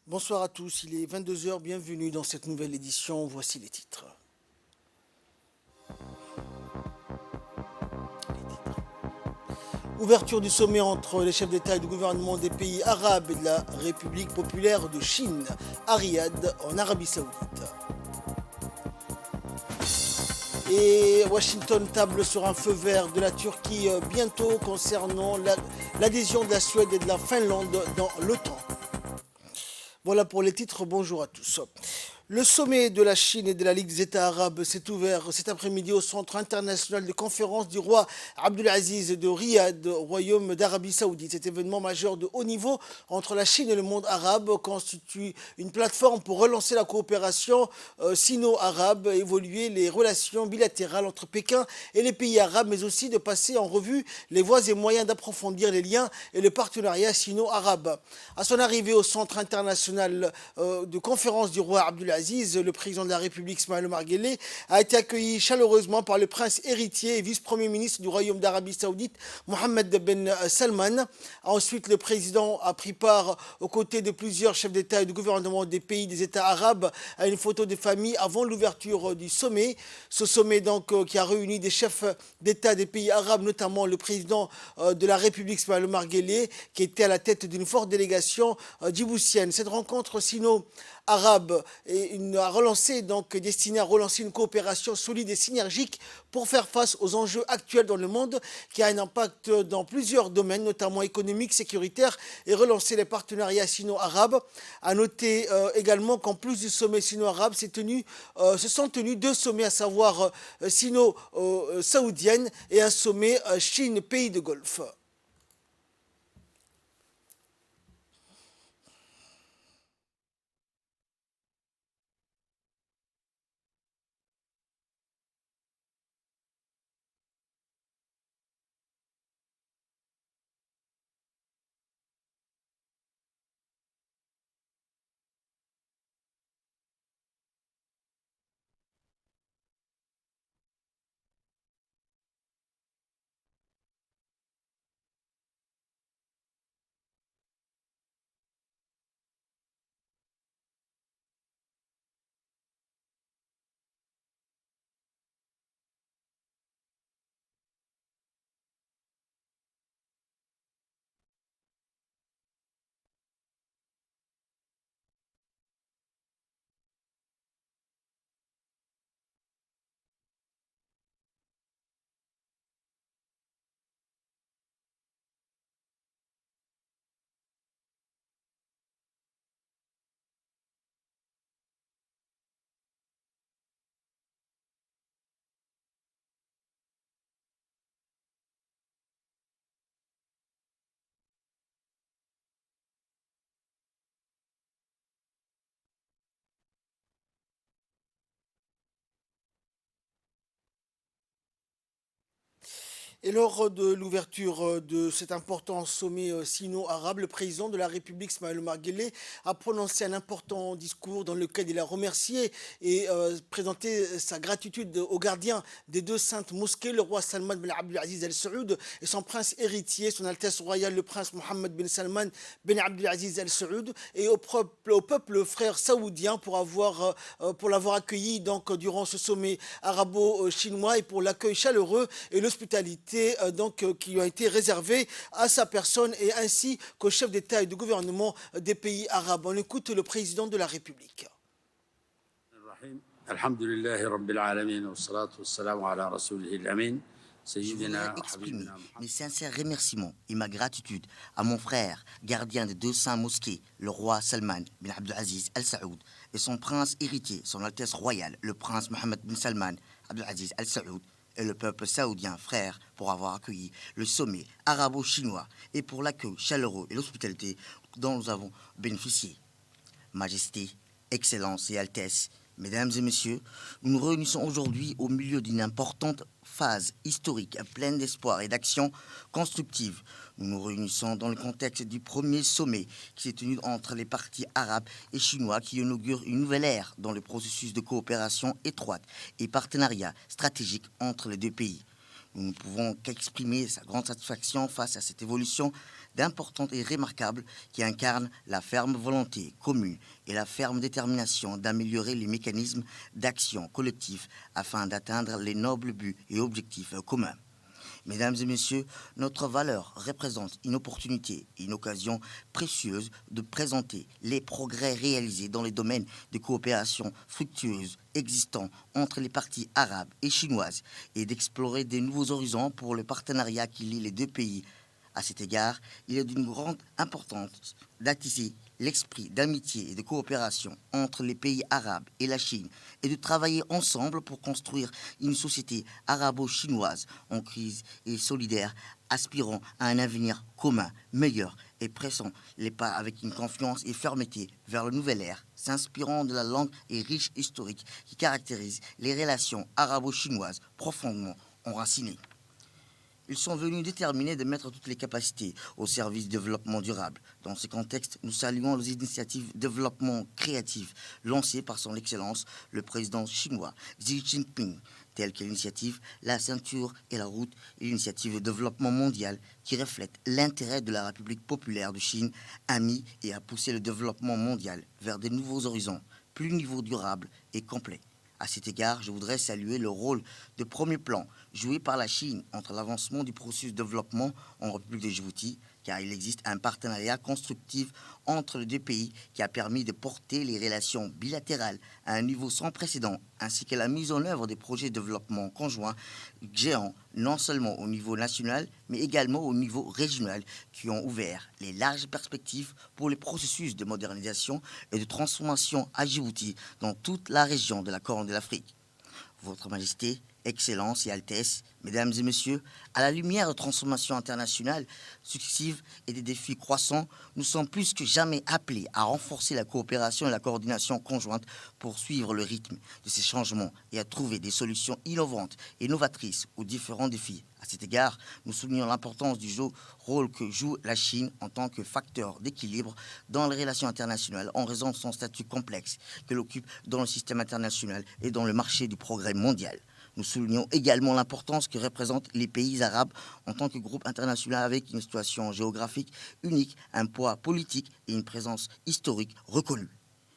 Bonsoir à tous, il est 22 heures. Bienvenue dans cette nouvelle édition, voici les titres. Ouverture du sommet entre les chefs d'État et de gouvernement des pays arabes et de la République populaire de Chine à Riyad, en Arabie Saoudite. Et Washington table sur un feu vert de la Turquie bientôt concernant l'adhésion de la Suède et de la Finlande dans l'OTAN. Voilà pour les titres, bonjour à tous. Le sommet de la Chine et de la Ligue des États arabes s'est ouvert cet après-midi au centre international de conférence du roi Abdulaziz de Riyad, au royaume d'Arabie Saoudite. Cet événement majeur de haut niveau entre la Chine et le monde arabe constitue une plateforme pour relancer la coopération sino-arabe, évoluer les relations bilatérales entre Pékin et les pays arabes, mais aussi de passer en revue les voies et moyens d'approfondir les liens et le partenariat sino-arabe. À son arrivée au centre international de conférence du roi Abdulaziz, le président de la République, Ismaël Omar Guelleh, a été accueilli chaleureusement par le prince héritier et vice-premier ministre du Royaume d'Arabie Saoudite, Mohammed Ben Salman. Ensuite, le président a pris part aux côtés de plusieurs chefs d'État et de gouvernement des pays des États arabes à une photo de famille avant l'ouverture du sommet. Ce sommet donc qui a réuni des chefs d'État des pays arabes, notamment le président de la République, Ismaël Omar Guelleh, qui était à la tête d'une forte délégation djiboutienne. Cette rencontre sino-arabe a relancé, donc destinée à relancer une coopération solide et synergique pour faire face aux enjeux actuels dans le monde, qui a un impact dans plusieurs domaines, notamment économiques, sécuritaires, et relancer les partenariats sino-arabes. À noter également qu'en plus du sommet sino-arabe, se sont tenus deux sommets, à savoir sino-saoudienne et un sommet Chine-Pays de Golfe. Et lors de l'ouverture de cet important sommet sino-arabe, le président de la République, Ismaël Omar Guelleh, a prononcé un important discours dans lequel il a remercié et présenté sa gratitude aux gardiens des deux saintes mosquées, le roi Salman Ben Abdulaziz Al Saoud et son prince héritier, son Altesse royale, le prince Mohammed Ben Salman Ben Abdulaziz Al Saoud, et au peuple frère saoudien pour l'avoir accueilli donc durant ce sommet arabo-chinois et pour l'accueil chaleureux et l'hospitalité qui lui a été réservé à sa personne et ainsi qu'aux chefs d'État et de gouvernement des pays arabes. On écoute le président de la République. Je voudrais exprimer mes sincères remerciements et ma gratitude à mon frère, gardien des deux saints mosquées, le roi Salman bin Abdulaziz Al Saoud, et son prince héritier, son Altesse royale, le prince Mohammed bin Salman Abdulaziz Al Saoud, et le peuple saoudien frère pour avoir accueilli le sommet arabo-chinois et pour l'accueil chaleureux et l'hospitalité dont nous avons bénéficié. Majesté, Excellence et Altesse, Mesdames et Messieurs, nous nous réunissons aujourd'hui au milieu d'une importante phase historique pleine d'espoir et d'action constructive. Nous nous réunissons dans le contexte du premier sommet qui s'est tenu entre les partis arabes et chinois qui inaugure une nouvelle ère dans le processus de coopération étroite et partenariat stratégique entre les deux pays. Nous ne pouvons qu'exprimer sa grande satisfaction face à cette évolution d'importantes et remarquables qui incarnent la ferme volonté commune et la ferme détermination d'améliorer les mécanismes d'action collective afin d'atteindre les nobles buts et objectifs communs. Mesdames et messieurs, notre valeur représente une opportunité et une occasion précieuse de présenter les progrès réalisés dans les domaines de coopération fructueuse existants entre les parties arabes et chinoises et d'explorer de nouveaux horizons pour le partenariat qui lie les deux pays. À cet égard, il est d'une grande importance d'attiser l'esprit d'amitié et de coopération entre les pays arabes et la Chine et de travailler ensemble pour construire une société arabo-chinoise en crise et solidaire, aspirant à un avenir commun, meilleur et pressant les pas avec une confiance et fermeté vers la nouvelle ère, s'inspirant de la longue et riche historique qui caractérise les relations arabo-chinoises profondément enracinées. Ils sont venus déterminés de mettre toutes les capacités au service du développement durable. Dans ce contexte, nous saluons les initiatives de développement créatif lancées par son Excellence, le président chinois Xi Jinping, telles que l'initiative La ceinture et la route et l'initiative de développement mondial qui reflète l'intérêt de la République populaire de Chine, amie et a poussé le développement mondial vers de nouveaux horizons, plus niveau durable et complet. À cet égard, je voudrais saluer le rôle de premier plan joué par la Chine entre l'avancement du processus de développement en République de Djibouti, car il existe un partenariat constructif entre les deux pays qui a permis de porter les relations bilatérales à un niveau sans précédent, ainsi que la mise en œuvre des projets de développement conjoints géants, non seulement au niveau national, mais également au niveau régional, qui ont ouvert les larges perspectives pour les processus de modernisation et de transformation à Djibouti dans toute la région de la Corne de l'Afrique. Votre Majesté, Excellence et Altesse, Mesdames et Messieurs, à la lumière de transformations internationales successives et des défis croissants, nous sommes plus que jamais appelés à renforcer la coopération et la coordination conjointe pour suivre le rythme de ces changements et à trouver des solutions innovantes et novatrices aux différents défis. À cet égard, nous soulignons l'importance du rôle que joue la Chine en tant que facteur d'équilibre dans les relations internationales en raison de son statut complexe qu'elle occupe dans le système international et dans le marché du progrès mondial. Nous soulignons également l'importance que représentent les pays arabes en tant que groupe international avec une situation géographique unique, un poids politique et une présence historique reconnue.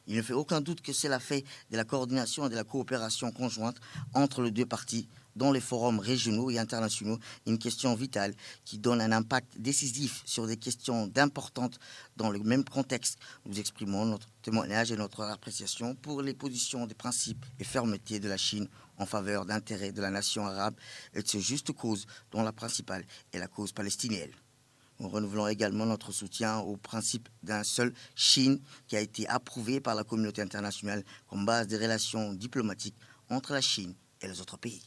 Il ne fait aucun doute que cela fait de la coordination et de la coopération conjointe entre les deux parties dans les forums régionaux et internationaux une question vitale qui donne un impact décisif sur des questions d'importantes dans le même contexte. Nous exprimons notre témoignage et notre appréciation pour les positions des principes et fermeté de la Chine en faveur d'intérêts de la nation arabe et de ses justes causes, dont la principale est la cause palestinienne. Nous renouvelons également notre soutien au principe d'un seul Chine qui a été approuvé par la communauté internationale comme base des relations diplomatiques entre la Chine et les autres pays.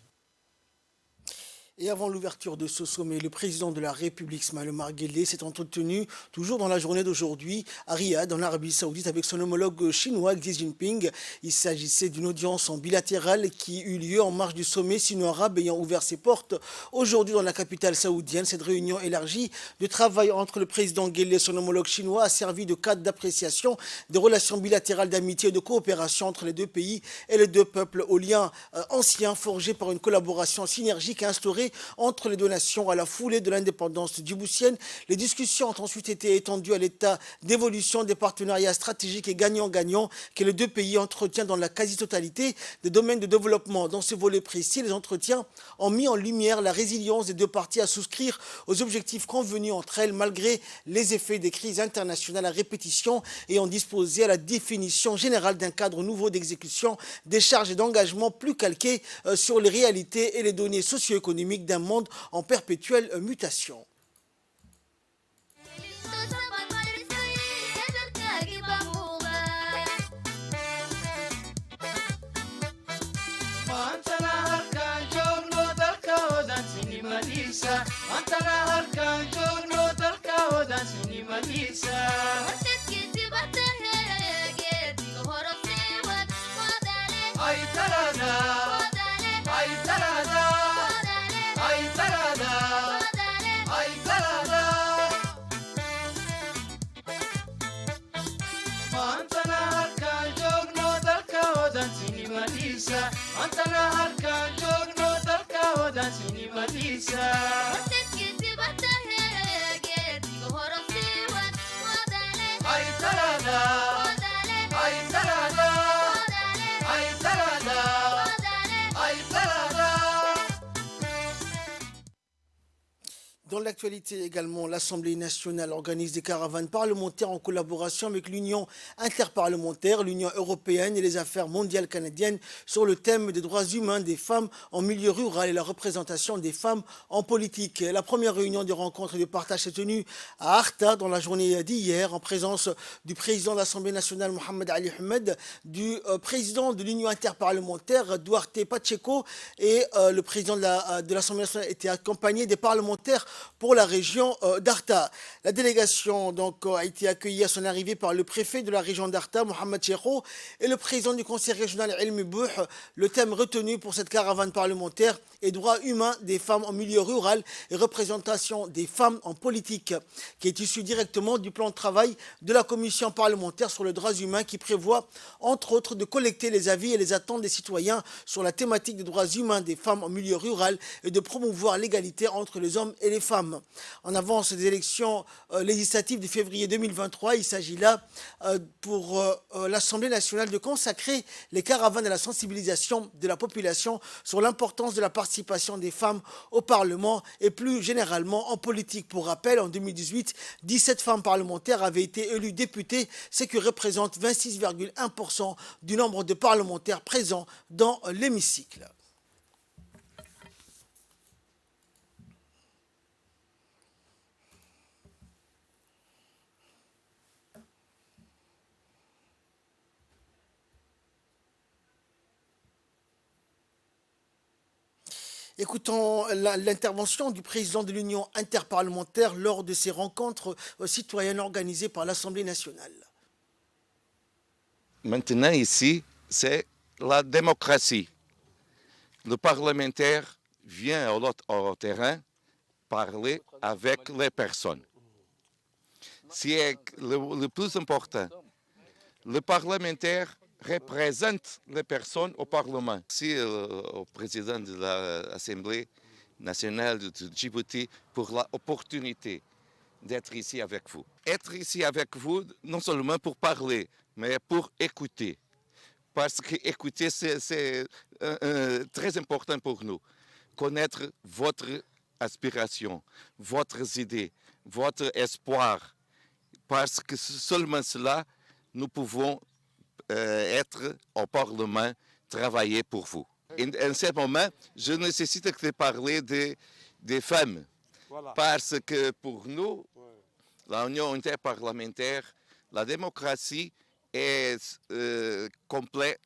Et avant l'ouverture de ce sommet, le président de la République, Ismaël Omar Guelleh, s'est entretenu, toujours dans la journée d'aujourd'hui, à Riyad, en Arabie Saoudite, avec son homologue chinois, Xi Jinping. Il s'agissait d'une audience en bilatérale qui eut lieu en marge du sommet sino-arabe ayant ouvert ses portes aujourd'hui dans la capitale saoudienne. Cette réunion élargie de travail entre le président Guelleh et son homologue chinois a servi de cadre d'appréciation des relations bilatérales d'amitié et de coopération entre les deux pays et les deux peuples aux liens anciens forgés par une collaboration synergique instaurée entre les deux nations à la foulée de l'indépendance djiboutienne. Les discussions ont ensuite été étendues à l'état d'évolution des partenariats stratégiques et gagnant-gagnant que les deux pays entretiennent dans la quasi-totalité des domaines de développement. Dans ce volet précis, les entretiens ont mis en lumière la résilience des deux parties à souscrire aux objectifs convenus entre elles malgré les effets des crises internationales à répétition et ont disposé à la définition générale d'un cadre nouveau d'exécution des charges et d'engagement plus calqué sur les réalités et les données socio-économiques d'un monde en perpétuelle mutation. Antara harka jogno dalka wadan sini madisa. talada, ay talada, ay talada, ay talada. Dans l'actualité également, l'Assemblée nationale organise des caravanes parlementaires en collaboration avec l'Union interparlementaire, l'Union européenne et les affaires mondiales canadiennes sur le thème des droits humains des femmes en milieu rural et la représentation des femmes en politique. La première réunion de rencontre et de partage s'est tenue à Arta dans la journée d'hier en présence du président de l'Assemblée nationale Mohamed Ali Ahmed, du président de l'Union interparlementaire Duarte Pacheco et le président de l'Assemblée nationale était accompagné des parlementaires pour la région d'Arta. La délégation donc, a été accueillie à son arrivée par le préfet de la région d'Arta, Mohamed Cheikho, et le président du conseil régional El Mibouh. Le thème retenu pour cette caravane parlementaire est droits humains des femmes en milieu rural et représentation des femmes en politique, qui est issu directement du plan de travail de la commission parlementaire sur les droits humains qui prévoit, entre autres, de collecter les avis et les attentes des citoyens sur la thématique des droits humains des femmes en milieu rural et de promouvoir l'égalité entre les hommes et les femmes. En avance des élections législatives de février 2023, il s'agit là pour l'Assemblée nationale de consacrer les caravanes à la sensibilisation de la population sur l'importance de la participation des femmes au Parlement et plus généralement en politique. Pour rappel, en 2018, 17 femmes parlementaires avaient été élues députées, ce qui représente 26,1% du nombre de parlementaires présents dans l'hémicycle. Écoutons l'intervention du président de l'Union interparlementaire lors de ces rencontres citoyennes organisées par l'Assemblée nationale. Maintenant ici, c'est la démocratie. Le parlementaire vient au terrain parler avec les personnes. C'est le plus important. Le parlementaire représente les personnes au Parlement. Merci au président de l'Assemblée nationale de Djibouti pour l'opportunité d'être ici avec vous. Être ici avec vous, non seulement pour parler, mais pour écouter. Parce que écouter, c'est très important pour nous. Connaître votre aspiration, votre idée, votre espoir. Parce que seulement cela, nous pouvons être au Parlement, travailler pour vous. En ce moment, je nécessite de parler des femmes. Voilà. Parce que pour nous, l'Union interparlementaire, la démocratie est complète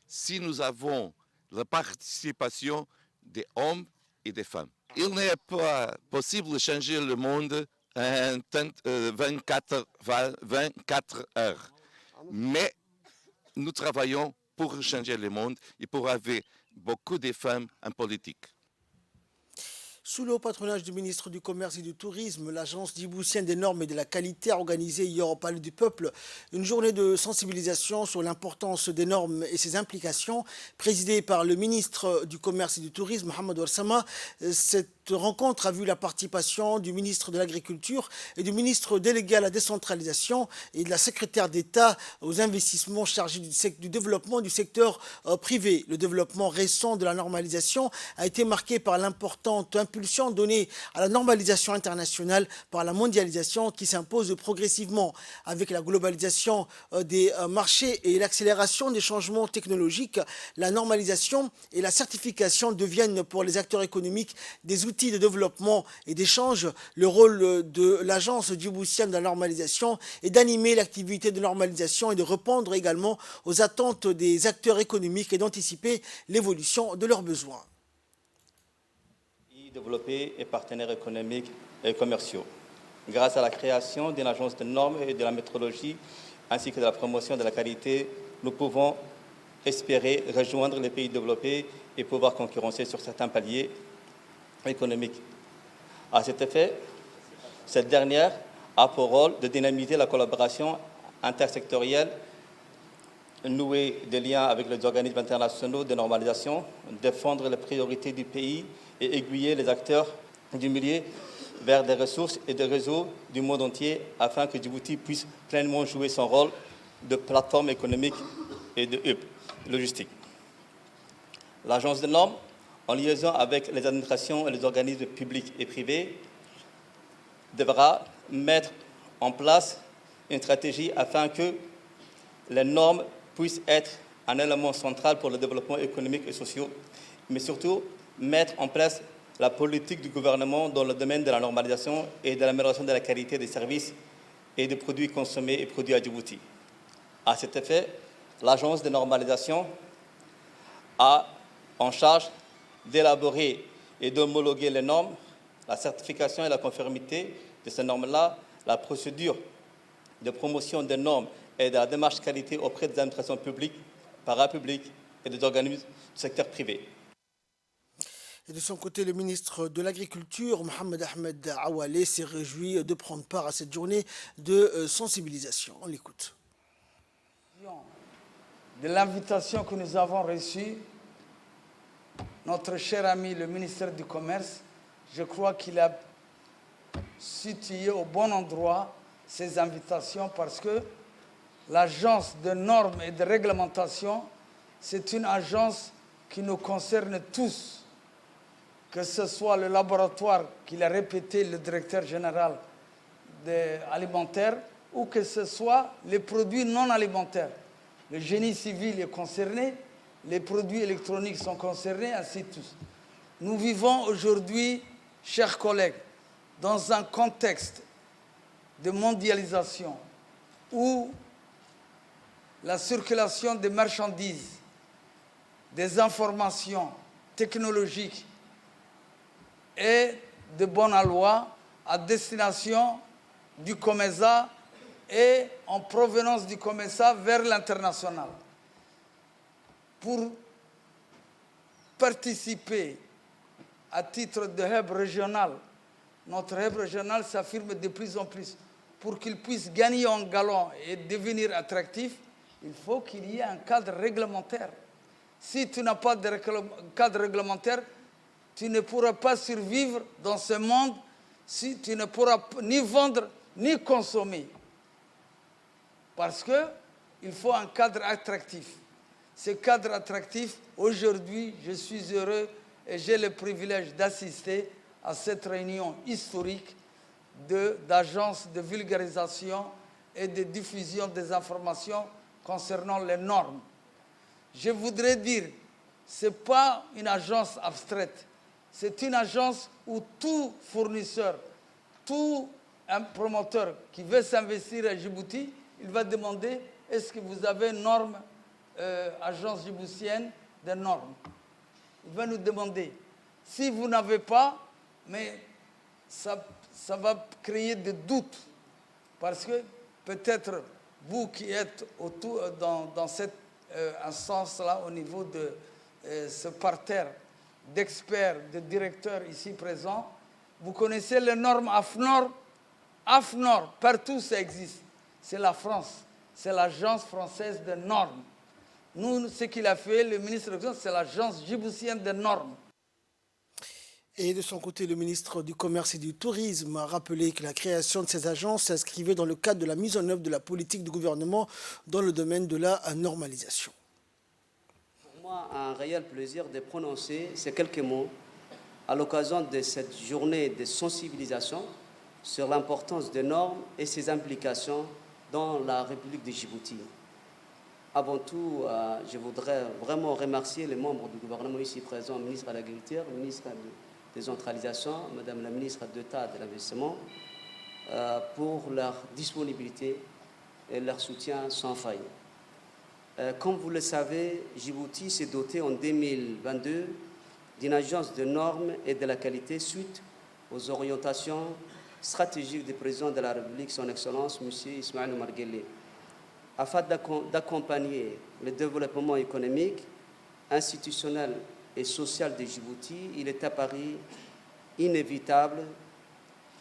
si nous avons la participation des hommes et des femmes. Il n'est pas possible de changer le monde en 24 heures. Mais nous travaillons pour changer le monde et pour avoir beaucoup de femmes en politique. Sous le haut patronage du ministre du Commerce et du Tourisme, l'Agence djiboutienne des normes et de la qualité a organisé hier au Palais du Peuple une journée de sensibilisation sur l'importance des normes et ses implications, présidée par le ministre du Commerce et du Tourisme, Mohamed Ouassama. Cette rencontre a vu la participation du ministre de l'Agriculture et du ministre délégué à la décentralisation et de la secrétaire d'État aux investissements chargés du développement du secteur privé. Le développement récent de la normalisation a été marqué par l'importante impulsion donnée à la normalisation internationale par la mondialisation qui s'impose progressivement avec la globalisation des marchés et l'accélération des changements technologiques. La normalisation et la certification deviennent pour les acteurs économiques des outils de développement et d'échange. Le rôle de l'agence djiboutienne de la normalisation est d'animer l'activité de normalisation et de répondre également aux attentes des acteurs économiques et d'anticiper l'évolution de leurs besoins. Développés et partenaires économiques et commerciaux. Grâce à la création d'une agence de normes et de la métrologie ainsi que de la promotion de la qualité, nous pouvons espérer rejoindre les pays développés et pouvoir concurrencer sur certains paliers économiques. À cet effet, cette dernière a pour rôle de dynamiser la collaboration intersectorielle, nouer des liens avec les organismes internationaux de normalisation, défendre les priorités du pays et aiguiller les acteurs du milieu vers des ressources et des réseaux du monde entier afin que Djibouti puisse pleinement jouer son rôle de plateforme économique et de hub logistique. L'agence de normes, en liaison avec les administrations et les organismes publics et privés, devra mettre en place une stratégie afin que les normes puissent être un élément central pour le développement économique et social, mais surtout mettre en place la politique du gouvernement dans le domaine de la normalisation et de l'amélioration de la qualité des services et des produits consommés et produits à Djibouti. À cet effet, l'agence de normalisation a en charge d'élaborer et d'homologuer les normes, la certification et la conformité de ces normes-là, la procédure de promotion des normes et de la démarche qualité auprès des administrations publiques, parapubliques et des organismes du secteur privé. Et de son côté, le ministre de l'Agriculture, Mohamed Ahmed Awale, s'est réjoui de prendre part à cette journée de sensibilisation. On l'écoute. De l'invitation que nous avons reçue, notre cher ami le ministère du Commerce, je crois qu'il a situé au bon endroit ces invitations parce que l'agence de normes et de réglementation, c'est une agence qui nous concerne tous, que ce soit le laboratoire qu'il a répété, le directeur général alimentaire, ou que ce soit les produits non alimentaires. Le génie civil est concerné, les produits électroniques sont concernés, ainsi de suite. Nous vivons aujourd'hui, chers collègues, dans un contexte de mondialisation où la circulation des marchandises, des informations technologiques est de bonne loi à destination du COMESA et en provenance du COMESA vers l'international. Pour participer à titre de hub régional, notre hub régional s'affirme de plus en plus. Pour qu'il puisse gagner en galon et devenir attractif, il faut qu'il y ait un cadre réglementaire. Si tu n'as pas de cadre réglementaire, tu ne pourras pas survivre dans ce monde, si tu ne pourras ni vendre ni consommer. Parce qu'il faut un cadre attractif. Ce cadre attractif, aujourd'hui, je suis heureux et j'ai le privilège d'assister à cette réunion historique d'agences de vulgarisation et de diffusion des informations concernant les normes. Je voudrais dire, ce n'est pas une agence abstraite, c'est une agence où tout fournisseur, tout un promoteur qui veut s'investir à Djibouti, il va demander est-ce que vous avez une norme, agence djiboutienne des normes. Il va nous demander. Si vous n'avez pas, mais ça va créer des doutes. Parce que peut-être vous qui êtes autour, dans cette instance-là, au niveau de ce parterre d'experts, de directeurs ici présents, vous connaissez les normes AFNOR. AFNOR, partout ça existe. C'est la France, c'est l'agence française des normes. Nous, ce qu'il a fait, le ministre de l'Agence, c'est l'agence djiboutienne des normes. Et de son côté, le ministre du Commerce et du Tourisme a rappelé que la création de ces agences s'inscrivait dans le cadre de la mise en œuvre de la politique du gouvernement dans le domaine de la normalisation. Pour moi, un réel plaisir de prononcer ces quelques mots à l'occasion de cette journée de sensibilisation sur l'importance des normes et ses implications dans la République de Djibouti. Avant tout, je voudrais vraiment remercier les membres du gouvernement ici présents, le ministre de l'Agriculture, le ministre de la Décentralisation, Madame la ministre d'État de l'Investissement, pour leur disponibilité et leur soutien sans faille. Comme vous le savez, Djibouti s'est doté en 2022 d'une agence de normes et de la qualité suite aux orientations stratégiques du président de la République, son Excellence, M. Ismaël Omar Guelleh. Afin d'accompagner le développement économique, institutionnel et social de Djibouti, il est apparu inévitable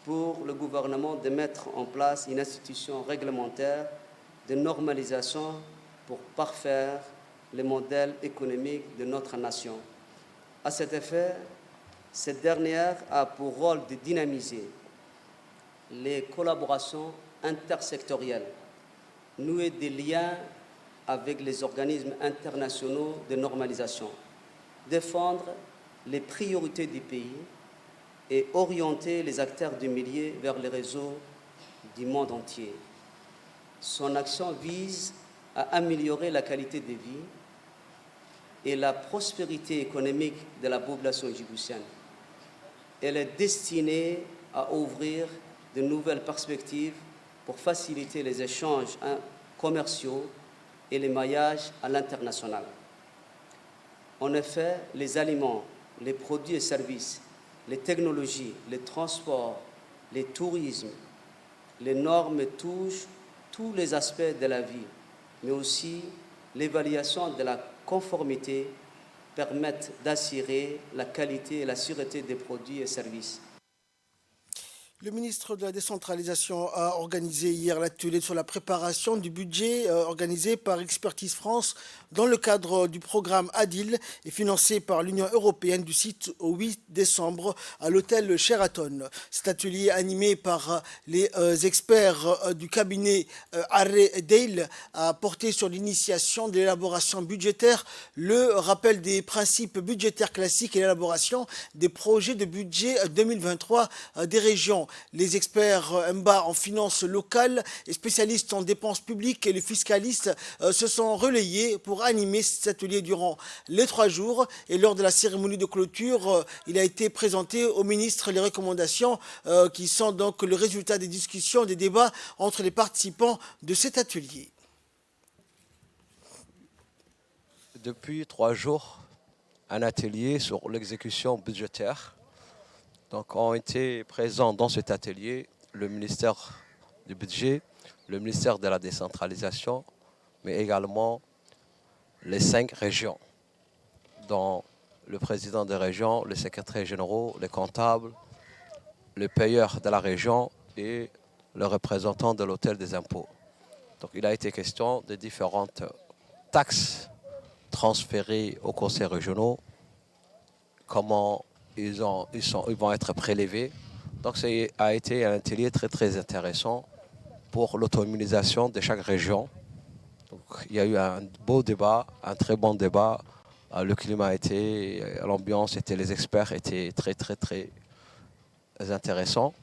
pour le gouvernement de mettre en place une institution réglementaire de normalisation pour parfaire le modèle économique de notre nation. À cet effet, cette dernière a pour rôle de dynamiser les collaborations intersectorielles, nouer des liens avec les organismes internationaux de normalisation, défendre les priorités du pays et orienter les acteurs du milieu vers les réseaux du monde entier. Son action vise à améliorer la qualité de vie et la prospérité économique de la population djiboutienne. Elle est destinée à ouvrir de nouvelles perspectives pour faciliter les échanges commerciaux et les maillages à l'international. En effet, les aliments, les produits et services, les technologies, les transports, le tourisme, les normes touchent tous les aspects de la vie, mais aussi l'évaluation de la conformité permettent d'assurer la qualité et la sûreté des produits et services. Le ministre de la Décentralisation a organisé hier l'atelier sur la préparation du budget organisé par Expertise France dans le cadre du programme ADIL et financé par l'Union européenne du 6 au 8 décembre à l'hôtel Sheraton. Cet atelier animé par les experts du cabinet Arre Dale a porté sur l'initiation de l'élaboration budgétaire, le rappel des principes budgétaires classiques et l'élaboration des projets de budget 2023 des régions. Les experts MBA en finances locales et spécialistes en dépenses publiques et les fiscalistes se sont relayés pour animer cet atelier durant les 3 jours. Et lors de la cérémonie de clôture, il a été présenté au ministre les recommandations qui sont donc le résultat des discussions, des débats entre les participants de cet atelier. Depuis 3 jours, un atelier sur l'exécution budgétaire. Donc, ont été présents dans cet atelier le ministère du Budget, le ministère de la Décentralisation, mais également les 5 régions, dont le président des régions, les secrétaires généraux, les comptables, les payeurs de la région et le représentant de l'hôtel des impôts. Donc, il a été question de différentes taxes transférées aux conseils régionaux, comment ils vont être prélevés. Donc, ça a été un atelier très, très intéressant pour l'autonomisation de chaque région. Donc, il y a eu un beau débat, un très bon débat. Le climat était, l'ambiance était, les experts étaient très, très, très intéressants.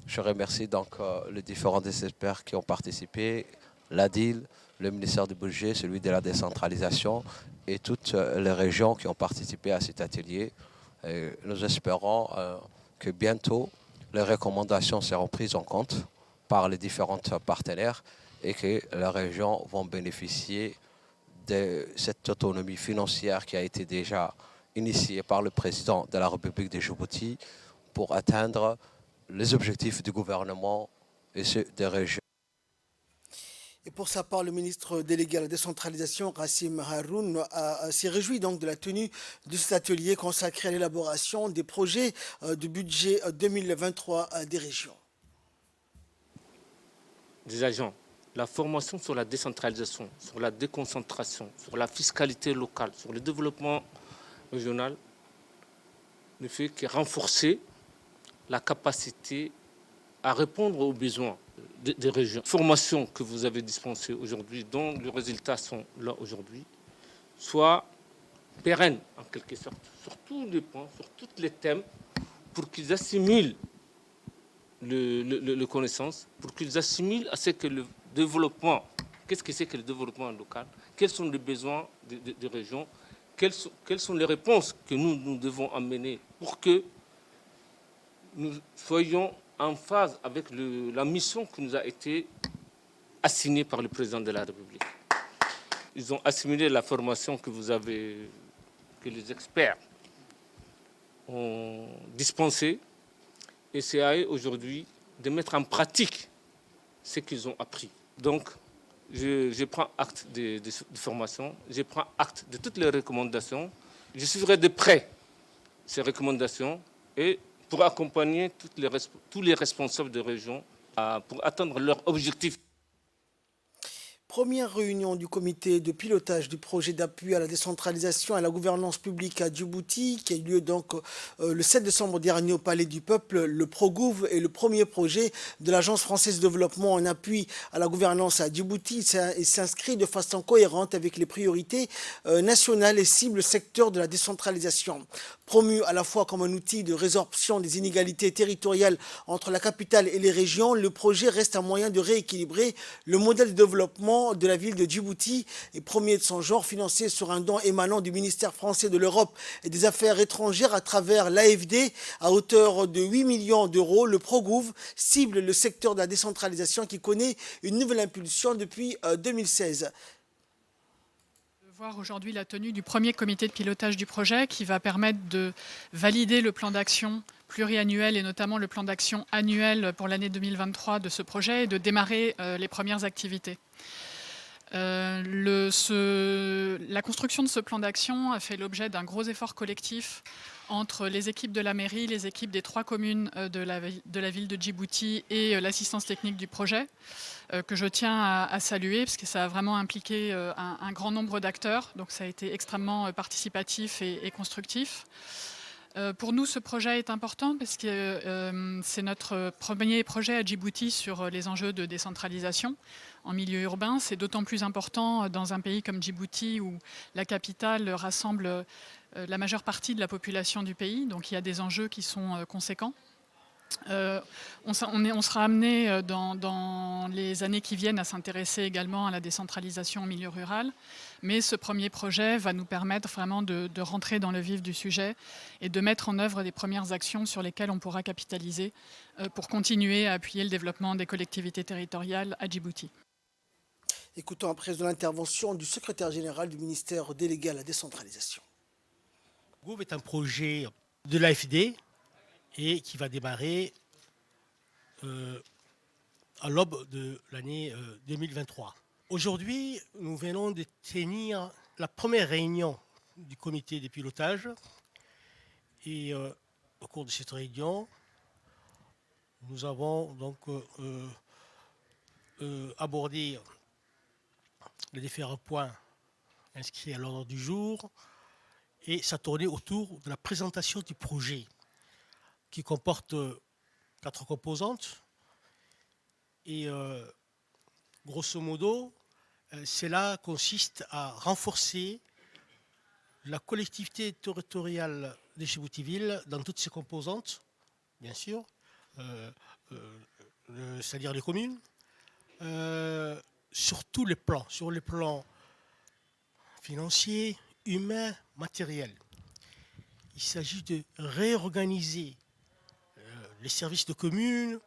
Je remercie donc les différents experts qui ont participé, l'ADIL, le ministère du Budget, celui de la décentralisation et toutes les régions qui ont participé à cet atelier. Et nous espérons que bientôt, les recommandations seront prises en compte par les différents partenaires et que les régions vont bénéficier de cette autonomie financière qui a été déjà initiée par le président de la République de Djibouti pour atteindre les objectifs du gouvernement et ceux des régions. Et pour sa part, le ministre délégué à la décentralisation, Rassim Haroun, s'est réjoui donc de la tenue de cet atelier consacré à l'élaboration des projets de budget 2023 des régions. Des agents, la formation sur la décentralisation, sur la déconcentration, sur la fiscalité locale, sur le développement régional, ne fait que renforcer la capacité à répondre aux besoins des régions. Formation que vous avez dispensée aujourd'hui, dont les résultats sont là aujourd'hui, soit pérenne en quelque sorte, sur tous les points, sur tous les thèmes, pour qu'ils assimilent les connaissances, pour qu'ils assimilent à ce que le développement, qu'est-ce que c'est que le développement local, quels sont les besoins des régions, quelles sont les réponses que nous devons amener pour que nous soyons en phase avec la mission qui nous a été assignée par le président de la République. Ils ont assimilé la formation que les experts ont dispensée, et c'est à eux aujourd'hui de mettre en pratique ce qu'ils ont appris. Donc, je prends acte de formation, je prends acte de toutes les recommandations, je suivrai de près ces recommandations et pour accompagner tous les responsables de région pour atteindre leurs objectifs. Première réunion du comité de pilotage du projet d'appui à la décentralisation et à la gouvernance publique à Djibouti, qui a eu lieu donc le 7 décembre dernier au Palais du Peuple. Le ProGouv est le premier projet de l'Agence française de développement en appui à la gouvernance à Djibouti. Il s'inscrit de façon cohérente avec les priorités nationales et cible le secteur de la décentralisation. Promu à la fois comme un outil de résorption des inégalités territoriales entre la capitale et les régions, le projet reste un moyen de rééquilibrer le modèle de développement de la ville de Djibouti et premier de son genre, financé sur un don émanant du ministère français de l'Europe et des Affaires étrangères à travers l'AFD à hauteur de 8 millions d'euros. Le ProGouv cible le secteur de la décentralisation qui connaît une nouvelle impulsion depuis 2016. Voir aujourd'hui la tenue du premier comité de pilotage du projet qui va permettre de valider le plan d'action pluriannuel et notamment le plan d'action annuel pour l'année 2023 de ce projet et de démarrer les premières activités. La construction de ce plan d'action a fait l'objet d'un gros effort collectif entre les équipes de la mairie, les équipes des 3 communes de la ville de Djibouti et l'assistance technique du projet, que je tiens à saluer parce que ça a vraiment impliqué un grand nombre d'acteurs, donc ça a été extrêmement participatif et constructif. Pour nous, ce projet est important parce que c'est notre premier projet à Djibouti sur les enjeux de décentralisation en milieu urbain. C'est d'autant plus important dans un pays comme Djibouti où la capitale rassemble la majeure partie de la population du pays. Donc il y a des enjeux qui sont conséquents. On sera amené dans les années qui viennent à s'intéresser également à la décentralisation en milieu rural. Mais ce premier projet va nous permettre vraiment de rentrer dans le vif du sujet et de mettre en œuvre des premières actions sur lesquelles on pourra capitaliser pour continuer à appuyer le développement des collectivités territoriales à Djibouti. Écoutons à présent l'intervention du secrétaire général du ministère délégué à la décentralisation. ProGouv est un projet de l'AFD et qui va démarrer à l'aube de l'année 2023. Aujourd'hui, nous venons de tenir la première réunion du comité de pilotage et au cours de cette réunion, nous avons donc abordé les différents points inscrits à l'ordre du jour et ça tournait autour de la présentation du projet qui comporte 4 composantes. Et grosso modo, cela consiste à renforcer la collectivité territoriale de Djibouti-Ville dans toutes ses composantes, bien sûr, c'est-à-dire les communes, sur tous les plans, sur les plans financiers, humains, matériels. Il s'agit de réorganiser les services de communes,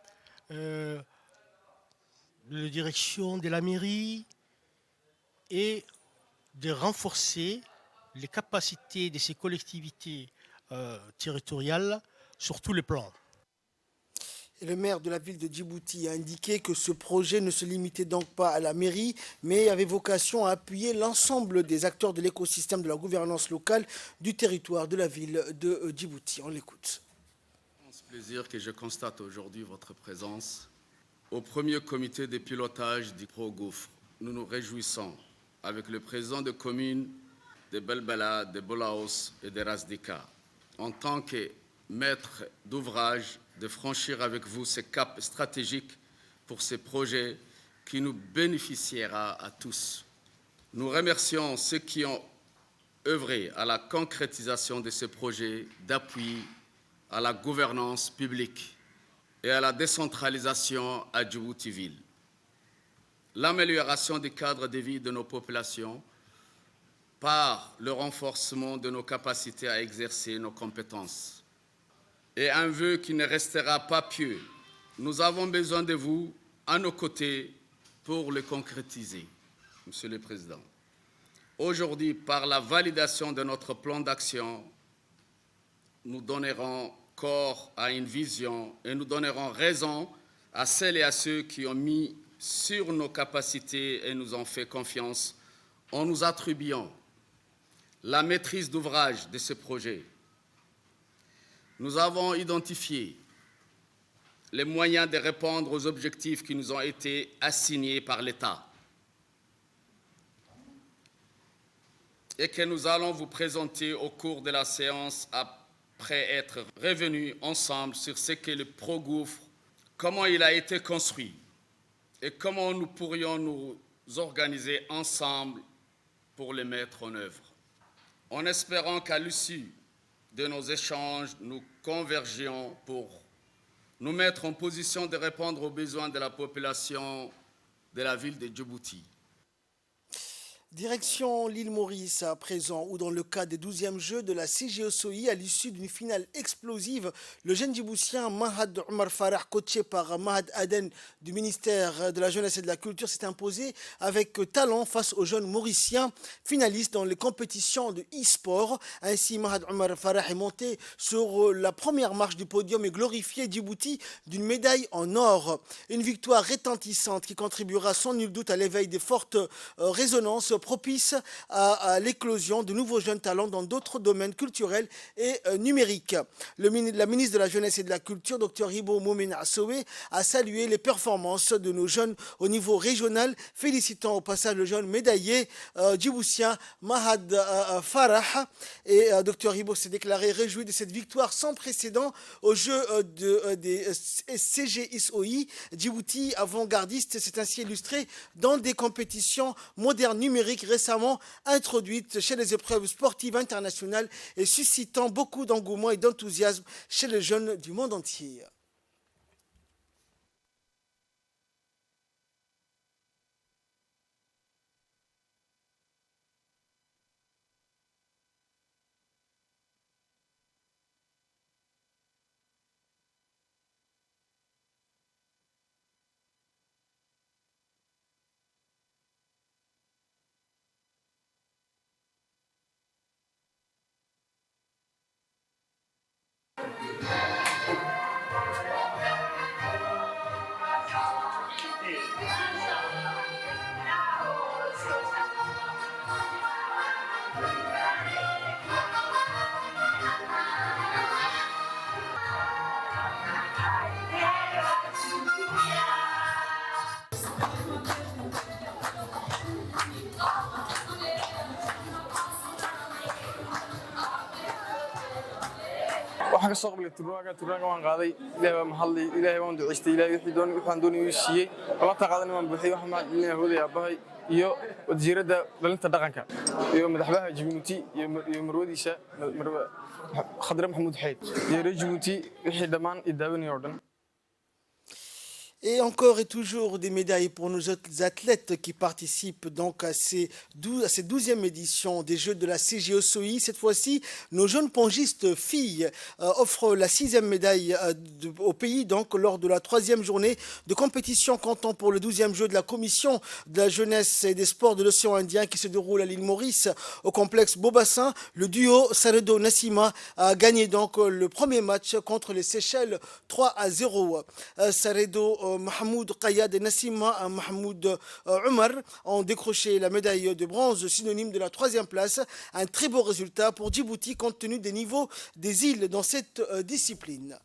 la direction de la mairie et de renforcer les capacités de ces collectivités territoriales sur tous les plans. Et le maire de la ville de Djibouti a indiqué que ce projet ne se limitait donc pas à la mairie, mais avait vocation à appuyer l'ensemble des acteurs de l'écosystème de la gouvernance locale du territoire de la ville de Djibouti. On l'écoute. C'est un plaisir que je constate aujourd'hui votre présence au premier comité de pilotage du ProGouv. Nous nous réjouissons avec le président de communes de Belbela, de Bolaos et de Razdika, en tant que maître d'ouvrage, de franchir avec vous ces caps stratégiques pour ces projets qui nous bénéficiera à tous. Nous remercions ceux qui ont œuvré à la concrétisation de ces projets d'appui à la gouvernance publique et à la décentralisation à Djibouti-Ville. L'amélioration du cadre de vie de nos populations par le renforcement de nos capacités à exercer nos compétences. Et un vœu qui ne restera pas pieux. Nous avons besoin de vous à nos côtés pour le concrétiser, Monsieur le Président. Aujourd'hui, par la validation de notre plan d'action, nous donnerons corps à une vision et nous donnerons raison à celles et à ceux qui ont mis sur nos capacités et nous ont fait confiance en nous attribuant la maîtrise d'ouvrage de ce projet. Nous avons identifié les moyens de répondre aux objectifs qui nous ont été assignés par l'État. et que nous allons vous présenter au cours de la séance après être revenus ensemble sur ce qu'est le ProGouffre, comment il a été construit et comment nous pourrions nous organiser ensemble pour le mettre en œuvre. En espérant qu'à l'issue de nos échanges, nous convergions pour nous mettre en position de répondre aux besoins de la population de la ville de Djibouti. Direction l'île Maurice à présent, où dans le cadre des 12e Jeux de la CGOSOI, à l'issue d'une finale explosive, le jeune djiboutien Mahad Omar Farah, coaché par Mahad Aden du ministère de la Jeunesse et de la Culture, s'est imposé avec talent face aux jeunes mauriciens finalistes dans les compétitions de e-sport. Ainsi, Mahad Omar Farah est monté sur la première marche du podium et glorifié Djibouti d'une médaille en or. Une victoire retentissante qui contribuera sans nul doute à l'éveil des fortes résonances propice à l'éclosion de nouveaux jeunes talents dans d'autres domaines culturels et numériques. La ministre de la Jeunesse et de la Culture, Dr Hibo Moumen Assoué, a salué les performances de nos jeunes au niveau régional, félicitant au passage le jeune médaillé djiboutien Mahad Farah. Et Dr Hibo s'est déclaré réjoui de cette victoire sans précédent aux Jeux des CGSOI. Djibouti, avant-gardiste, s'est ainsi illustré dans des compétitions modernes numériques récemment introduites chez les épreuves sportives internationales et suscitant beaucoup d'engouement et d'enthousiasme chez les jeunes du monde entier. waxaan ka soo qablay turnaanka waan qaaday ilaahay waan mahadlay ilaahay waan duceystay ilaahay waxaan doonayay siiyay balanta qaadan waan buuxiyay waxaan mahadcelinayaa hooday aabahay iyo wasiiradda dhalinta dhaqanka iyo madaxweynaha Djibouti iyo marwadiisa marwa Khadra Maxamuud Xayd iyo reer Djibouti wixii dhammaan i daawanayay oo dhan. Et encore et toujours des médailles pour nos athlètes qui participent donc à cette 12e édition des Jeux de la CGOSOI. Cette fois-ci, nos jeunes pongistes filles offrent la 6e médaille au pays donc lors de la 3e journée de compétition comptant pour le 12e Jeu de la Commission de la Jeunesse et des Sports de l'Océan Indien qui se déroule à l'île Maurice au complexe Beaubassin. Le duo Saredo Nassima a gagné donc le premier match contre les Seychelles 3-0. Saredo Mahmoud Qayad et Nassima Mahmoud Omar ont décroché la médaille de bronze, synonyme de la 3e place. Un très beau résultat pour Djibouti compte tenu des niveaux des îles dans cette discipline.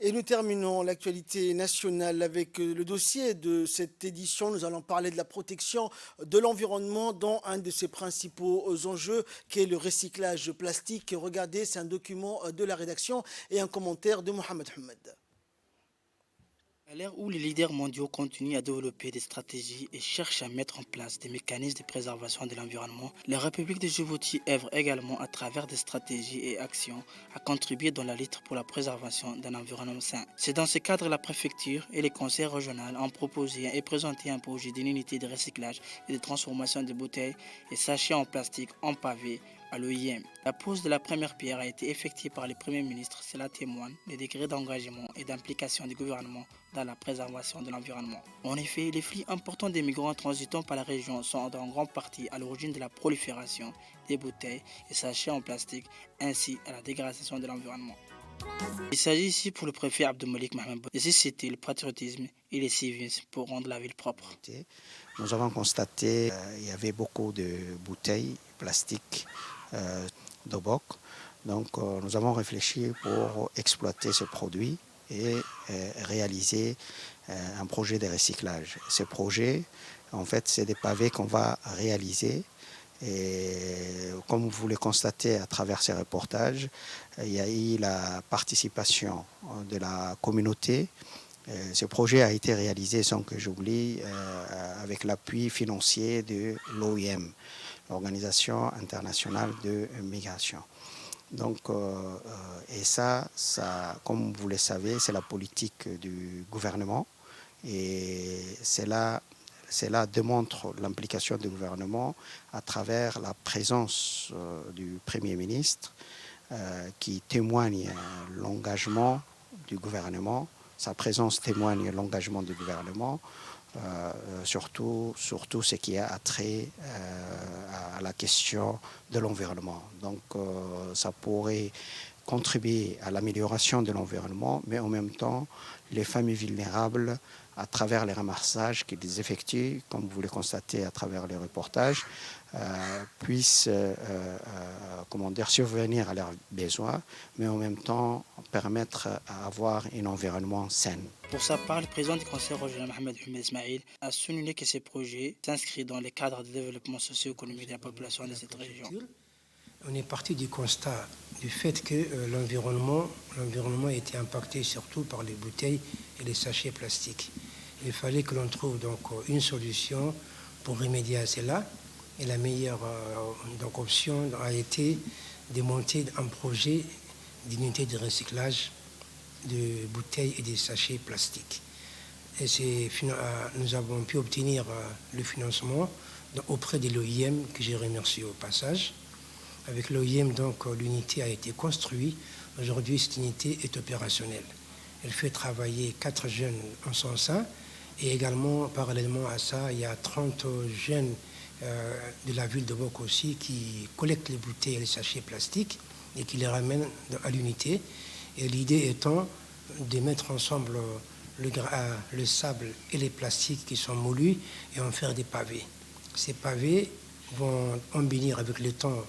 Et nous terminons l'actualité nationale avec le dossier de cette édition. Nous allons parler de la protection de l'environnement dans un de ses principaux enjeux qui est le recyclage plastique. Regardez, c'est un document de la rédaction et un commentaire de Mohamed Ahmed. À l'ère où les leaders mondiaux continuent à développer des stratégies et cherchent à mettre en place des mécanismes de préservation de l'environnement, la République de Djibouti œuvre également à travers des stratégies et actions à contribuer dans la lutte pour la préservation d'un environnement sain. C'est dans ce cadre que la préfecture et les conseils régionaux ont proposé et présenté un projet d'une unité de recyclage et de transformation de bouteilles et sachets en plastique en pavé à l'OIM. La pose de la première pierre a été effectuée par le Premier ministre. Cela témoigne des degrés d'engagement et d'implication du gouvernement dans la préservation de l'environnement. En effet, les flux importants des migrants transitant par la région sont en grande partie à l'origine de la prolifération des bouteilles et sachets en plastique ainsi à la dégradation de l'environnement. Il s'agit ici pour le préfet Abdelmalik Mohamed de susciter le patriotisme et le civisme pour rendre la ville propre. Nous avons constaté qu'il y avait beaucoup de bouteilles plastiques de boc. Donc nous avons réfléchi pour exploiter ce produit et réaliser un projet de recyclage. Ce projet, en fait, c'est des pavés qu'on va réaliser. Et comme vous le constatez à travers ces reportages, il y a eu la participation de la communauté. Ce projet a été réalisé, sans que j'oublie, avec l'appui financier de l'OIM, l'Organisation internationale de migration. Donc, et ça, comme vous le savez, c'est la politique du gouvernement. Et cela démontre l'implication du gouvernement à travers la présence du Premier ministre qui témoigne l'engagement du gouvernement. Sa présence témoigne l'engagement du gouvernement, surtout ce qui a trait à la question de l'environnement. Donc ça pourrait contribuer à l'amélioration de l'environnement, mais en même temps, les familles vulnérables, à travers les ramassages qu'ils effectuent, comme vous le constatez à travers les reportages, puissent subvenir à leurs besoins, mais en même temps permettre d'avoir un environnement sain. Pour sa part, le président du conseil régional Mohamed Ismail a souligné que ces projets s'inscrivent dans le cadre de développement socio-économique de la population de cette région. On est parti du constat du fait que l'environnement a été impacté surtout par les bouteilles et les sachets plastiques. Il fallait que l'on trouve donc une solution pour remédier à cela. Et la meilleure option a été de monter un projet d'unité de recyclage de bouteilles et des sachets plastiques. Et nous avons pu obtenir le financement auprès de l'OIM, que je remercie au passage. Avec l'OIM, donc, l'unité a été construite. Aujourd'hui, cette unité est opérationnelle. Elle fait travailler 4 jeunes en son sein. Et également, parallèlement à ça, il y a 30 jeunes de la ville de Bok aussi qui collectent les bouteilles et les sachets plastiques et qui les ramènent à l'unité. Et l'idée étant de mettre ensemble le sable et les plastiques qui sont moulus et en faire des pavés. Ces pavés vont embellir avec le temps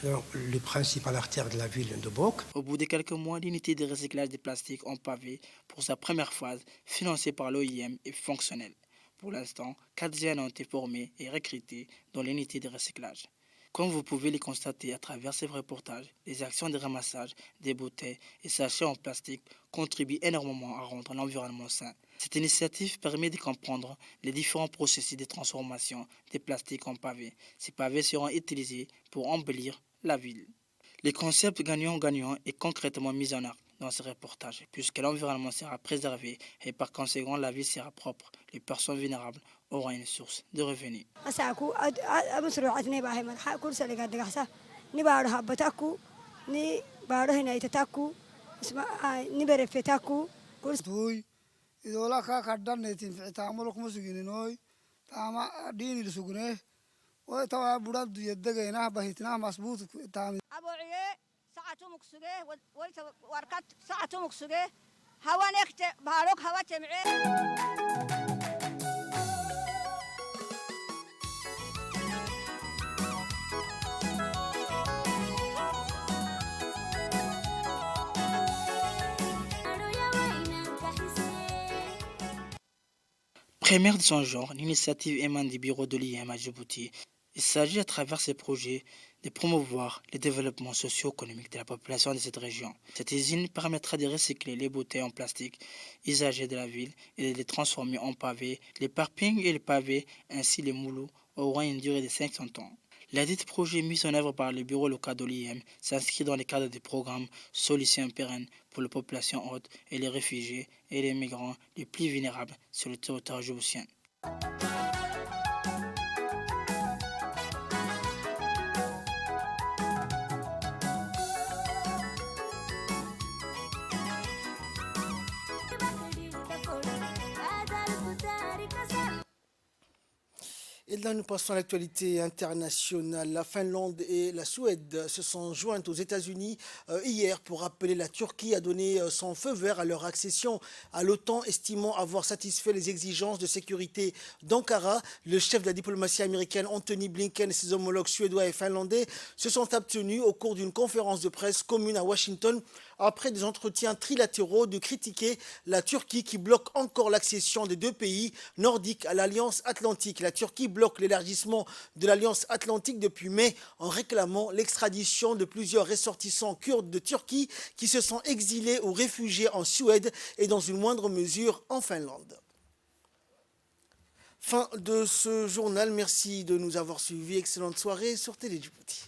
le principal artère de la ville de Bok. Au bout de quelques mois, l'unité de recyclage des plastiques en pavé pour sa première phase, financée par l'OIM, est fonctionnelle. Pour l'instant, 4 jeunes ont été formés et recrutés dans l'unité de recyclage. Comme vous pouvez le constater à travers ces reportages, les actions de ramassage des bouteilles et sachets en plastique contribuent énormément à rendre l'environnement sain. Cette initiative permet de comprendre les différents processus de transformation des plastiques en pavés. Ces pavés seront utilisés pour embellir la ville. Le concept gagnant-gagnant est concrètement mis en œuvre dans ce reportage, puisque l'environnement sera préservé et par conséquent la ville sera propre. Les personnes vulnérables auront une source de revenus. Première de son genre, l'initiative émane du bureau de l'IM à Djibouti Il s'agit à travers ces projets de promouvoir le développement socio-économique de la population de cette région. Cette usine permettra de recycler les bouteilles en plastique usagées de la ville et de les transformer en pavés. Les parkings et les pavés, ainsi les moulous, auront une durée de 500 ans. L'adit projet mis en œuvre par le bureau local de l'IM s'inscrit dans le cadre du programme Solutions pérennes pour les populations hautes et les réfugiés et les migrants les plus vulnérables sur le territoire djiboutien. Et là, nous passons à l'actualité internationale. La Finlande et la Suède se sont jointes aux États-Unis hier pour appeler la Turquie à donner son feu vert à leur accession à l'OTAN, estimant avoir satisfait les exigences de sécurité d'Ankara. Le chef de la diplomatie américaine, Anthony Blinken, et ses homologues suédois et finlandais se sont abstenus au cours d'une conférence de presse commune à Washington après des entretiens trilatéraux de critiquer la Turquie qui bloque encore l'accession des deux pays nordiques à l'Alliance Atlantique. La Turquie bloque l'élargissement de l'Alliance Atlantique depuis mai en réclamant l'extradition de plusieurs ressortissants kurdes de Turquie qui se sont exilés ou réfugiés en Suède et dans une moindre mesure en Finlande. Fin de ce journal. Merci de nous avoir suivis. Excellente soirée sur Télé Djibouti.